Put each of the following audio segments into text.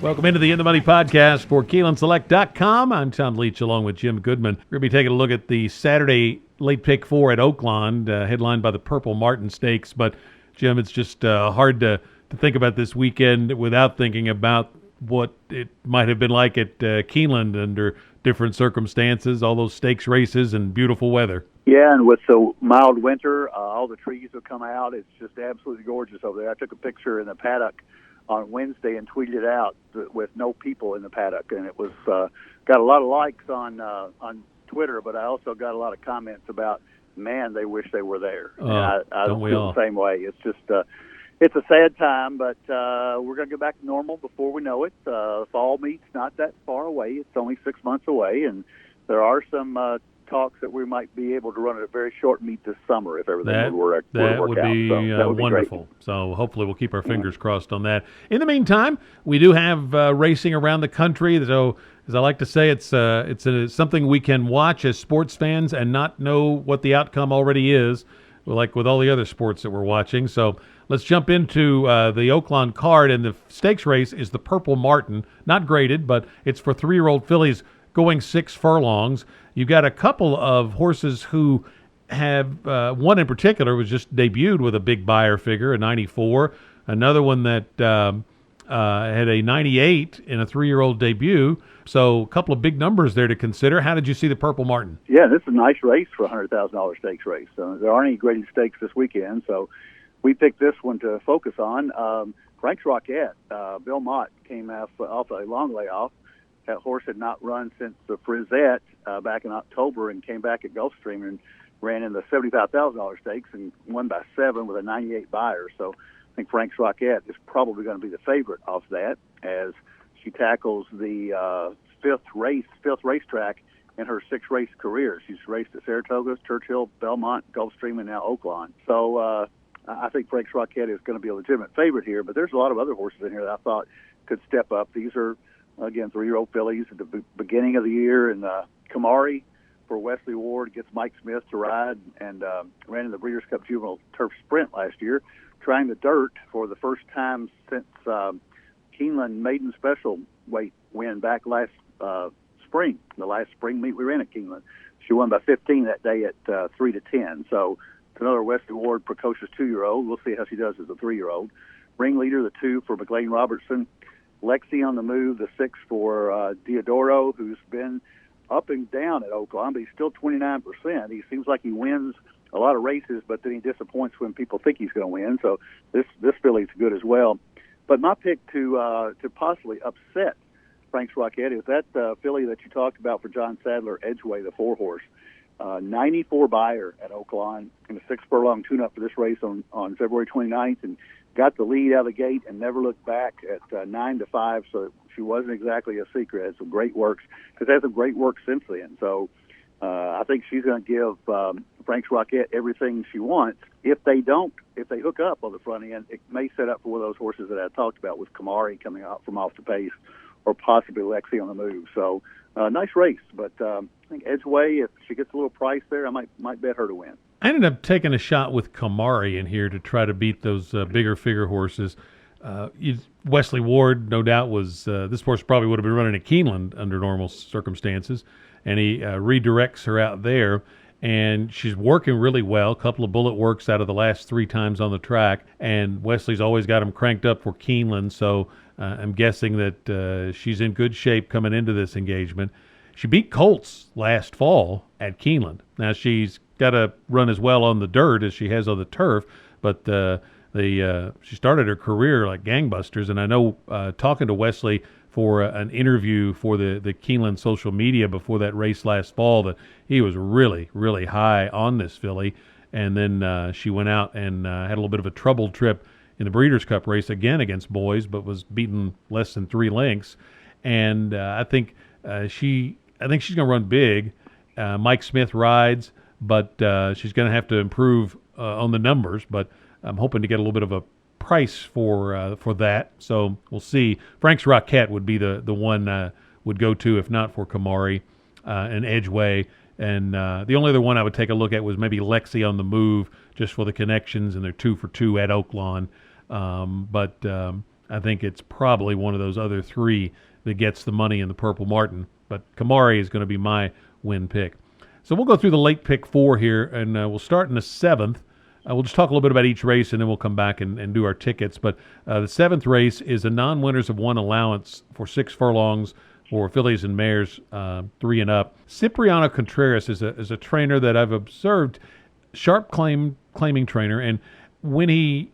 Welcome into the In the Money podcast for KeenelandSelect.com. I'm Tom Leach along with Jim Goodman. We're going to be taking a look at the Saturday late pick 4 at Oaklawn, headlined by the Purple Martin Stakes. But, Jim, it's just hard to think about this weekend without thinking about what it might have been like at Keeneland under different circumstances, all those stakes races and beautiful weather. Yeah, and with the mild winter, all the trees have come out. It's just absolutely gorgeous over there. I took a picture in the paddock on Wednesday and tweeted it out with no people in the paddock, and it was got a lot of likes on Twitter, but I also got a lot of comments about, man, they wish they were there. I don't we feel all? the same way. It's just it's a sad time, but we're going to get back to normal before we know it. Fall meet's not that far away. It's only 6 months away, and there are some talks that we might be able to run a very short meet this summer if everything would work out. That would be wonderful. Great. So hopefully we'll keep our fingers crossed on that. In the meantime, we do have racing around the country. So as I like to say, it's something we can watch as sports fans and not know what the outcome already is, like with all the other sports that we're watching. So let's jump into the Oaklawn card, and the stakes race is the Purple Martin, not graded, but it's for 3-year-old fillies going 6 furlongs. You've got a couple of horses who have, one in particular was just debuted with a big buyer figure, a 94. Another one that had a 98 in a 3-year-old debut. So a couple of big numbers there to consider. How did you see the Purple Martin? Yeah, this is a nice race for a $100,000 stakes race. There aren't any graded stakes this weekend, so we picked this one to focus on. Frank's Rocket, Bill Mott came off a long layoff. That horse had not run since the Frizette back in October and came back at Gulfstream and ran in the $75,000 stakes and won by 7 with a 98 buyer. So I think Frank's Rocket is probably going to be the favorite off that as she tackles the fifth racetrack in her 6-race career. She's raced at Saratoga, Churchill, Belmont, Gulfstream, and now Oaklawn. So I think Frank's Rocket is going to be a legitimate favorite here, but there's a lot of other horses in here that I thought could step up. These are, again, 3-year-old fillies at the beginning of the year, and Kamari for Wesley Ward gets Mike Smith to ride and ran in the Breeders' Cup Juvenile Turf Sprint last year, trying the dirt for the first time since Keeneland Maiden Special weight win back last spring, the last spring meet we ran at Keeneland. She won by 15 that day at 3-10. So it's another Wesley Ward precocious 2-year-old. We'll see how she does as a 3-year-old. Ringleader, the 2 for McLean Robertson. Lexi on the move, the 6 for Diodoro, who's been up and down at Oaklawn, but he's still 29%. He seems like he wins a lot of races, but then he disappoints when people think he's going to win. So this filly's good as well. But my pick to possibly upset Frank's Rocket is that filly that you talked about for John Sadler, Edgeway, the 4-horse. 94 buyer at Oaklawn in a 6-furlong tune-up for this race on February 29th, and got the lead out of the gate and never looked back at 9-5. So she wasn't exactly a secret. Had some great works. Has had some great work since then. So I think she's going to give Frank's Rocket everything she wants. If they hook up on the front end, it may set up for one of those horses that I talked about with Kamari coming out from off the pace, or possibly Lexi on the move. So nice race, but I think Edgeway, if she gets a little price there, I might bet her to win. I ended up taking a shot with Kamari in here to try to beat those bigger figure horses. Wesley Ward, no doubt, was this horse probably would have been running at Keeneland under normal circumstances, and he redirects her out there, and she's working really well. A couple of bullet works out of the last 3 times on the track, and Wesley's always got him cranked up for Keeneland, so I'm guessing that she's in good shape coming into this engagement. She beat Colts last fall at Keeneland. Now she's got to run as well on the dirt as she has on the turf, but she started her career like gangbusters. And I know talking to Wesley for an interview for the Keeneland social media before that race last fall, that he was really, really high on this filly. And then she went out and had a little bit of a troubled trip in the Breeders' Cup race again against boys, but was beaten less than 3 lengths. And I think she's going to run big. Mike Smith rides, but she's going to have to improve on the numbers. But I'm hoping to get a little bit of a price for that. So we'll see. Frank's Rocket would be the one would go to if not for Kamari and Edgeway. And the only other one I would take a look at was maybe Lexi on the move, just for the connections, and they're 2 for 2 at Oaklawn. But I think it's probably one of those other three that gets the money in the Purple Martin. But Kamari is going to be my win pick. So we'll go through the late pick four here, and we'll start in the seventh. We'll just talk a little bit about each race, and then we'll come back and do our tickets. But the seventh race is a non-winners of one allowance for 6 furlongs for fillies and mares 3 and up. Cipriano Contreras is a trainer that I've observed, sharp claiming trainer, and when he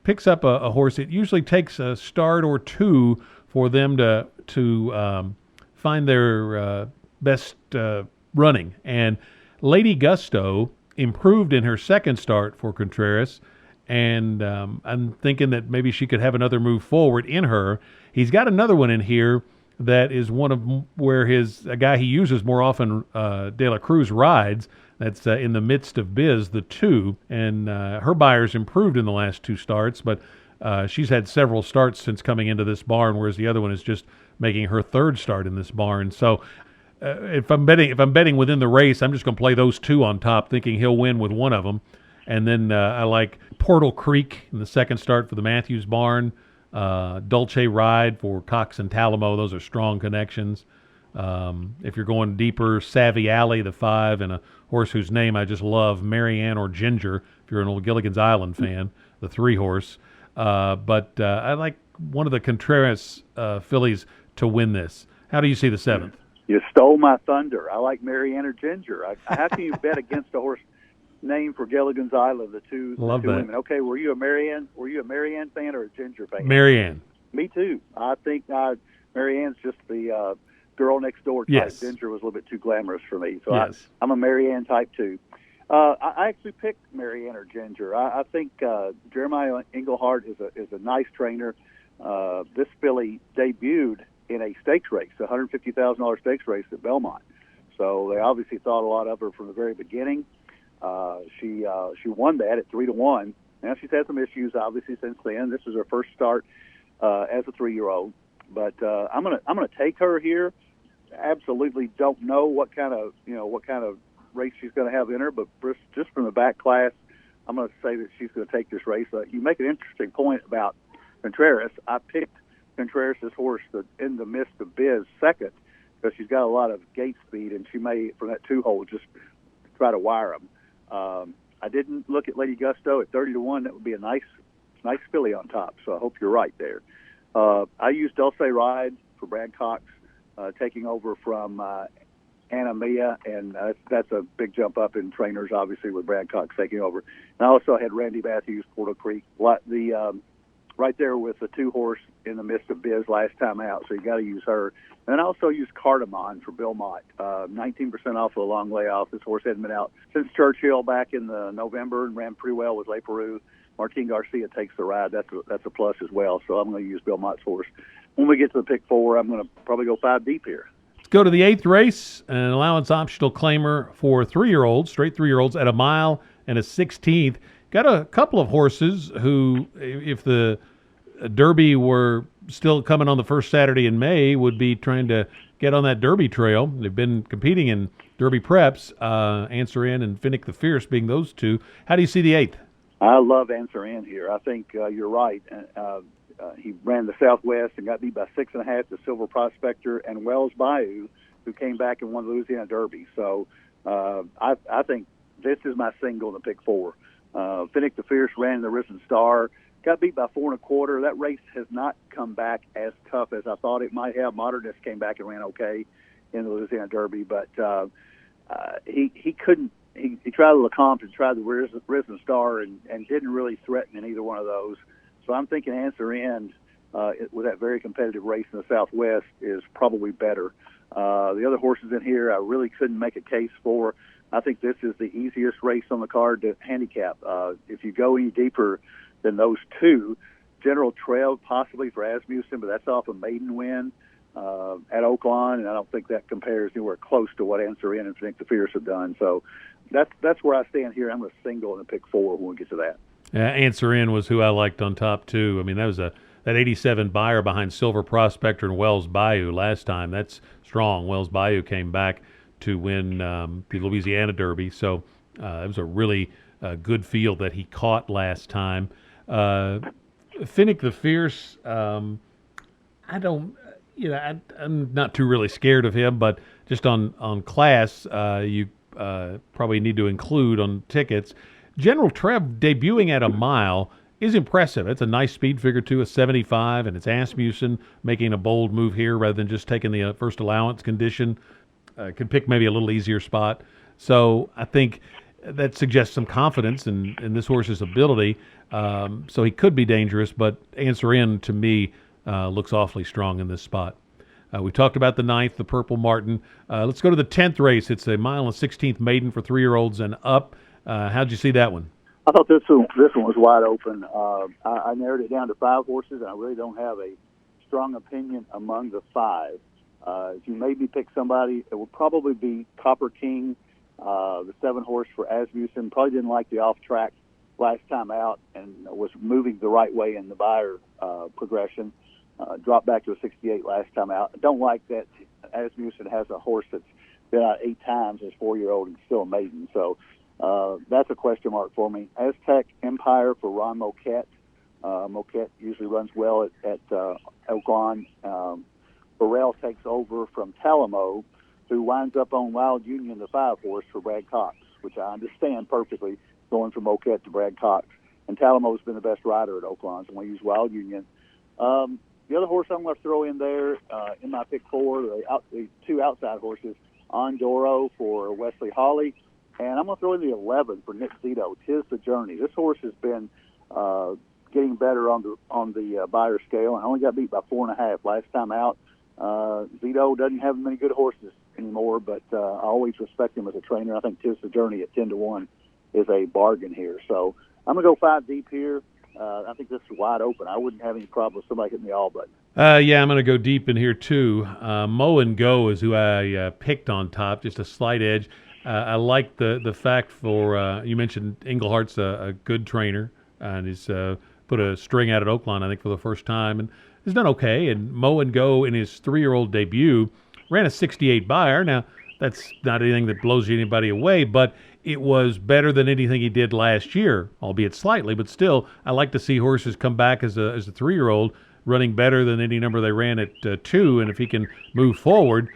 picks up a horse, it usually takes a start or two for them to find their best running. And Lady Gusto improved in her second start for Contreras, and I'm thinking that maybe she could have another move forward in her. He's got another one in here that is one of where a guy he uses more often, De La Cruz, rides. That's in the midst of Biz, the 2, and her buyer's improved in the last 2 starts, but she's had several starts since coming into this barn, whereas the other one is just making her 3rd start in this barn. So if I'm betting within the race, I'm just going to play those 2 on top, thinking he'll win with one of them. And then I like Portal Creek in the 2nd start for the Matthews barn, Dolce Ride for Cox and Talamo. Those are strong connections. If you're going deeper, Savvy Alley, the 5, and a horse whose name I just love, Marianne or Ginger, if you're an old Gilligan's Island fan, the 3 horse. But I like one of the Contreras fillies to win this. How do you see the 7th? You stole my thunder. I like Marianne or Ginger. How can you bet against a horse named for Gilligan's Island, the two women? Okay, were you a Marianne fan or a Ginger fan? Marianne. Me too. I think Marianne's just the girl next door type. Yes. Ginger was a little bit too glamorous for me, so yes. I'm a Marianne type too. I actually picked Marianne or Ginger. I think Jeremiah Englehart is a nice trainer. This filly debuted in a stakes race, a $150,000 stakes race at Belmont. So they obviously thought a lot of her from the very beginning. She won that at 3-1. Now she's had some issues obviously since then. This is her first start as a 3-year-old. But I'm gonna take her here. Absolutely don't know what kind of race she's going to have in her, but just from the back class, I'm going to say that she's going to take this race. You make an interesting point about Contreras. I picked Contreras' horse in the midst of Biz 2nd because she's got a lot of gate speed, and she may, from that 2-hole, just try to wire them. I didn't look at Lady Gusto at 30-1. That would be a nice filly on top, so I hope you're right there. I used Dulce Ride for Brad Cox, taking over from Anna Mia, and that's a big jump up in trainers, obviously, with Brad Cox taking over. And I also had Randy Matthews, Portal Creek, right there with the 2-horse in the midst of Biz last time out, so you got to use her. And I also used Cardamon for Bill Mott, 19% off of a long layoff. This horse hadn't been out since Churchill back in the November and ran pretty well with Le Peru. Martin Garcia takes the ride. That's a plus as well, so I'm going to use Bill Mott's horse. When we get to the pick 4, I'm going to probably go 5 deep here. Let's go to the 8th race, an allowance optional claimer for 3-year-olds, straight 3-year-olds at a mile and a 16th. Got a couple of horses who, if the Derby were still coming on the first Saturday in May, would be trying to get on that Derby trail. They've been competing in Derby preps, Answer In and Finnick the Fierce being those 2. How do you see the 8th? I love Answer In here. I think you're right. He ran the Southwest and got beat by 6.5 to Silver Prospector and Wells Bayou, who came back and won the Louisiana Derby. So I think this is my single in the pick 4. Finnick the Fierce ran the Risen Star, got beat by 4 1/4. That race has not come back as tough as I thought it might have. Modernist came back and ran okay in the Louisiana Derby, but he couldn't. He tried the LeCompte and tried the Risen Star and didn't really threaten in either one of those. So I'm thinking Answer In with that very competitive race in the Southwest is probably better. The other horses in here I really couldn't make a case for. I think this is the easiest race on the card to handicap. If you go any deeper than those 2, General Trev possibly for Asmussen, but that's off a maiden win at Oaklawn, and I don't think that compares anywhere close to what Answer In and Finnick the Fierce have done. So that's where I stand here. I'm going to single in the pick 4 when we get to that. Answer In was who I liked on top too. I mean, that was that 87 buyer behind Silver Prospector and Wells Bayou last time. That's strong. Wells Bayou came back to win the Louisiana Derby, so it was a really good field that he caught last time. Finnick the Fierce. I don't, I'm not too really scared of him, but just on class, you probably need to include on tickets. General Trev debuting at a mile is impressive. It's a nice speed figure too, a 75, and it's Asmussen making a bold move here rather than just taking the first allowance condition. Could pick maybe a little easier spot. So I think that suggests some confidence in this horse's ability. So he could be dangerous, but Answer In to me looks awfully strong in this spot. We talked about the 9th, the Purple Martin. Let's go to the 10th race. It's a mile and 16th maiden for 3-year-olds and up. How'd you see that one? I thought this one was wide open. I narrowed it down to 5 horses, and I really don't have a strong opinion among the 5. If you made me pick somebody, it would probably be Copper King, the 7 horse for Asmussen. Probably didn't like the off track last time out and was moving the right way in the Beyer progression. Dropped back to a 68 last time out. I don't like that Asmussen has a horse that's been out 8 times as 4-year-old and still a maiden. So that's a question mark for me. Aztec Empire for Ron Moquette. Moquette usually runs well at Oaklawn. Burrell takes over from Talamo, who winds up on Wild Union, the 5 horse for Brad Cox, which I understand perfectly, going from Moquette to Brad Cox. And Talamo's been the best rider at Oaklawn, so we use Wild Union. The other horse I'm going to throw in there in my pick 4, the 2 outside horses, Ondoro for Wesley Hawley, and I'm going to throw in the 11 for Nick Zito. 'Tis the Journey. This horse has been getting better on the Beyer scale, and only got beat by 4.5 last time out. Zito doesn't have many good horses anymore, but I always respect him as a trainer. I think 'Tis the Journey at 10-1 is a bargain here. So I'm going to go 5 deep here. I think this is wide open. I wouldn't have any problem with somebody hitting the all button. Yeah, I'm going to go deep in here too. Mow and Go is who I picked on top, just a slight edge. I like the fact for you mentioned Englehart's a good trainer, and he's put a string out at Oaklawn, I think, for the first time, and he's done okay. And Mow and Go in his 3-year-old debut ran a 68 Beyer. Now that's not anything that blows anybody away, but it was better than anything he did last year, albeit slightly. But still, I like to see horses come back as a 3-year-old running better than any number they ran at 2. And if he can move forward,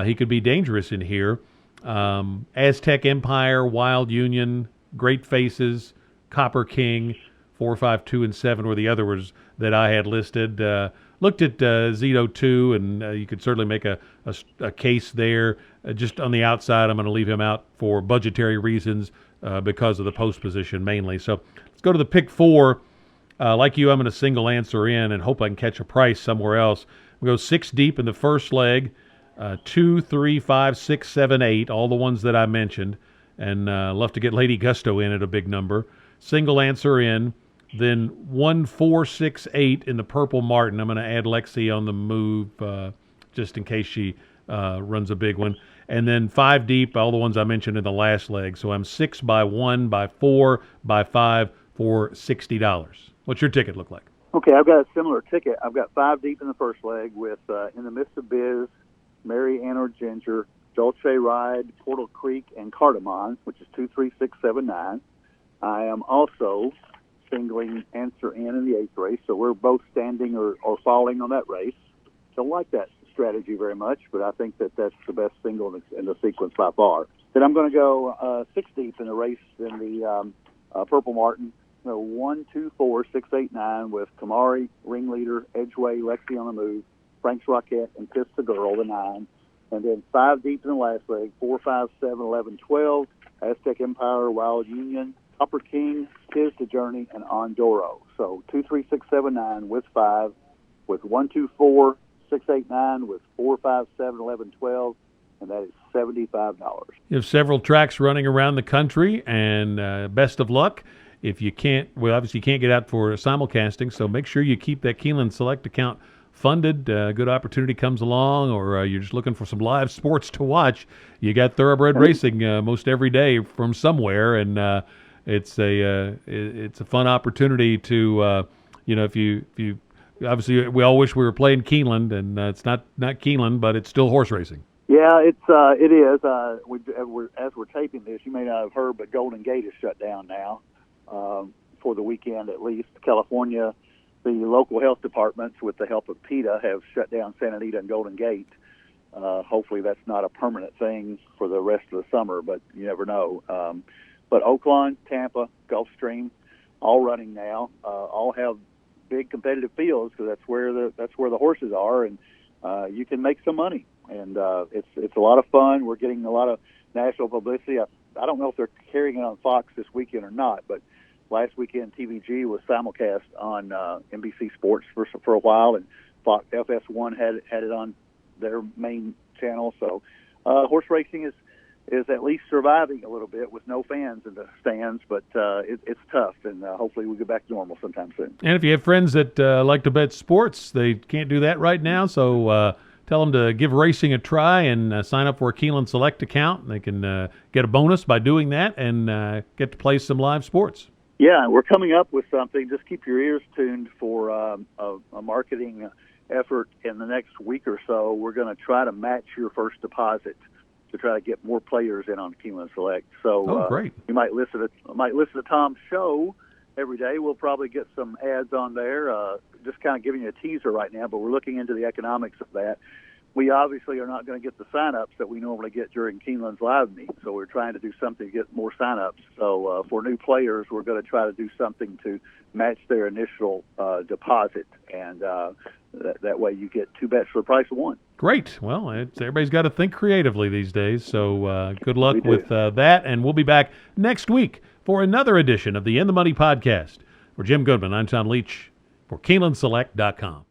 he could be dangerous in here. Aztec Empire, Wild Union, Great Faces, Copper King, 4, 5, 2, and 7 were the other ones that I had listed. Looked at Zito too, and you could certainly make a case there. Just on the outside, I'm going to leave him out for budgetary reasons because of the post position mainly. So let's go to the pick 4. Like you, I'm going to single Answer In and hope I can catch a price somewhere else. We'll go 6 deep in the first leg, 2, 3, 5, 6, 7, 8, all the ones that I mentioned, and love to get Lady Gusto in at a big number. Single Answer In. Then 1, 4, 6, 8 in the Purple Martin. I'm going to add Lexi on the move just in case she runs a big one. And then 5 deep, all the ones I mentioned in the last leg. So I'm 6 by 1, by 4, by 5 for $60. What's your ticket look like? Okay, I've got a similar ticket. I've got 5 deep in the first leg with In the Midst of Biz, Mary Ann or Ginger, Dolce Ride, Portal Creek, and Cardamon, which is 2, 3, 6, 7, 9. I am also singling Answer In the 8th race, so we're both standing or falling on that race. Don't like that strategy very much, but I think that that's the best single in the sequence by far. Then I'm going to go 6 deep in the race in the Purple Martin. 1, 2, 4, 6, 8, 9 with Kamari, Ringleader, Edgeway, Lexi on the Move, Frank's Rockette, and Kiss the Girl, the 9. And then 5 deep in the last leg, 4, 5, 7, 11, 12, Aztec Empire, Wild Union, Copper King, Tis the Journey, and Ondoro. So 2, 3, 6, 7, 9 with 5, with 1, 2, 4, 6, 8, 9 with 4, 5, 7, 11, 12, and that is $75. You have several tracks running around the country, and best of luck. If you can't, well, obviously you can't get out for simulcasting, so make sure you keep that Keeneland Select account funded. Good opportunity comes along, or you're just looking for some live sports to watch. You got thoroughbred racing most every day from somewhere, and it's a fun opportunity to if you obviously we all wish we were playing Keeneland, and it's not Keeneland, but it's still horse racing. Yeah, it is. As we're taping this, you may not have heard, but Golden Gate is shut down now for the weekend at least. California the local health departments, with the help of PETA, have shut down Santa Anita and Golden Gate. Hopefully that's not a permanent thing for the rest of the summer, but you never know. But Oaklawn, Tampa, Gulfstream, all running now, all have big competitive fields because that's where the horses are, and you can make some money. And it's a lot of fun. We're getting a lot of national publicity. I don't know if they're carrying it on Fox this weekend or not, but last weekend TVG was simulcast on NBC Sports for a while, and Fox FS1 had it on their main channel. So horse racing is at least surviving a little bit with no fans in the stands, but it's tough, and hopefully we'll get back to normal sometime soon. And if you have friends that like to bet sports, they can't do that right now, so tell them to give racing a try and sign up for a Keeneland Select account. They can get a bonus by doing that and get to play some live sports. Yeah, we're coming up with something. Just keep your ears tuned for a marketing effort in the next week or so. We're going to try to match your first deposit to try to get more players in on Keeneland Select. So great. You might listen to Tom's show every day. We'll probably get some ads on there. Just kind of giving you a teaser right now, but we're looking into the economics of that. We obviously are not going to get the sign-ups that we normally get during Keeneland's live meet, so we're trying to do something to get more sign-ups. So for new players, we're going to try to do something to match their initial deposit, and that way you get 2 bets for the price of 1. Great. Well, everybody's got to think creatively these days, so good luck with that, and we'll be back next week for another edition of the In the Money podcast. For Jim Goodman, I'm Tom Leach for KeenelandSelect.com.